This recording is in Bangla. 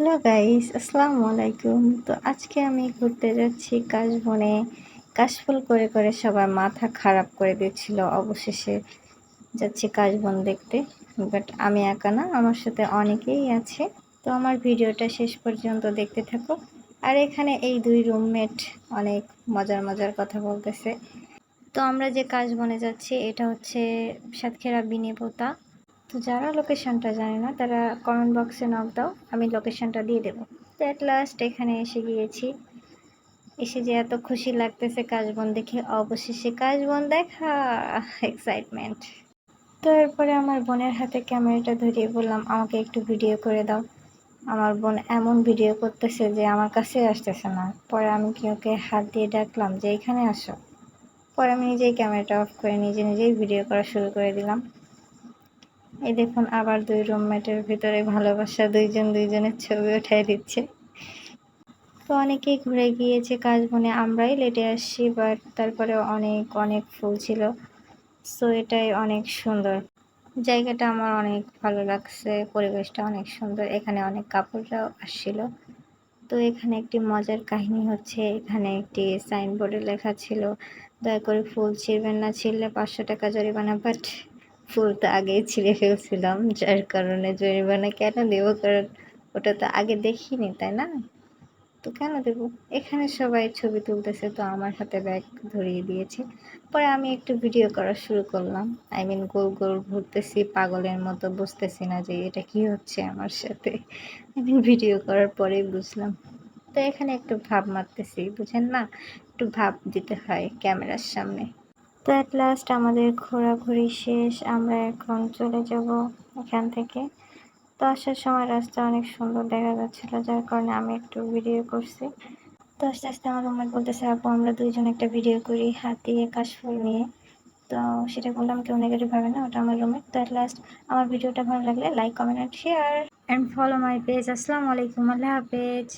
হ্যালো গাইস, আসসালামু আলাইকুম। তো আজকে আমি ঘুরতে যাচ্ছি কাশবনে। কাশফুল করে করে সবার মাথা খারাপ করে দিচ্ছিল। অবশেষে যাচ্ছি কাশবন দেখতে। বাট আমি একা না, আমার সাথে অনেকেই আছে। তো আমার ভিডিওটা শেষ পর্যন্ত দেখতে থাকো। আর এখানে এই দুই রুমমেট অনেক মজার মজার কথা বলতেছে। তো আমরা যে কাশবনে যাচ্ছি এটা হচ্ছে সাতক্ষীরা বিনিপোতা। তো যারা লোকেশনটা জানে না তারা কমেন্ট বক্সে নক দাও, আমি লোকেশনটা দিয়ে দেবো। তো অ্যাট লাস্ট এখানে এসে গিয়েছি। এসে যে এত খুশি লাগতেছে কাশবন দেখে, অবশেষে কাশবন দেখা, এক্সাইটমেন্ট। তো এরপরে আমার বোনের হাতে ক্যামেরাটা ধরিয়ে বললাম আমাকে একটু ভিডিও করে দাও। আমার বোন এমন ভিডিও করতেছে যে আমার কাছে আসতেছে না। পরে আমি কি ওকে হাত দিয়ে ডাকলাম যে এখানে আসো। পরে আমি নিজেই ক্যামেরাটা অফ করে নিজে নিজেই ভিডিও করা শুরু করে দিলাম। এই দেখুন আবার দুই রুমমেটের ভিতরে ভালোবাসা, দুইজন দুইজনের ছবি উঠাই দিচ্ছে। তো অনেকেই ঘুরে গিয়েছে কাশবনে, আমরাই লেটে আসছি, বাট তারপরে অনেক অনেক ফুল ছিল। সো এটাই অনেক সুন্দর জায়গাটা, আমার অনেক ভালো লাগছে, পরিবেশটা অনেক সুন্দর। এখানে অনেক কাপড়রাও আসছিল। তো এখানে একটি মজার কাহিনী হচ্ছে, এখানে একটি সাইনবোর্ডে লেখা ছিল দয়া করে ফুল ছিঁড়বেন না, ছিঁড়লে 500 টাকা জরিমানা। বাট ফুল তো আগেই ছিঁড়ে ফেলছিলাম, যার কারণে জরিমানা কেন দেবো, কারণ ওটা তো আগে দেখিনি, তাই না? তো কেন দেবো? এখানে সবাই ছবি তুলতেছে, তো আমার হাতে ব্যাগ ধরিয়ে দিয়েছে। পরে আমি একটু ভিডিও করা শুরু করলাম। গোল গোল ঘুরতেছি পাগলের মতো, বুঝতেছি না যে এটা কি হচ্ছে আমার সাথে। ভিডিও করার পরেই বুঝলাম। তো এখানে একটু ভাব মারতেছি, বুঝেন না, একটু ভাব দিতে হয় ক্যামেরার সামনে। তো অ্যাট লাস্ট আমাদের ঘোরাঘুরি শেষ, আমরা এখন চলে যাব এখান থেকে। তো আসার সময় রাস্তা অনেক সুন্দর দেখা যাচ্ছিল, যার কারণে আমি একটু ভিডিও করছি। তো আস্তে আস্তে আমার রুমমেট বলতেছে আপু আমরা দুইজন একটা ভিডিও করি হাত দিয়ে কাশফুল নিয়ে। তো সেটা বললাম কেউ নেগেটিভ ভাবে না, ওটা আমার রুমমেট। তো অ্যাট লাস্ট আমার ভিডিওটা ভালো লাগলে like comment and share and follow my page. আসসালামু আলাইকুম, আল্লাহ হাফেজ।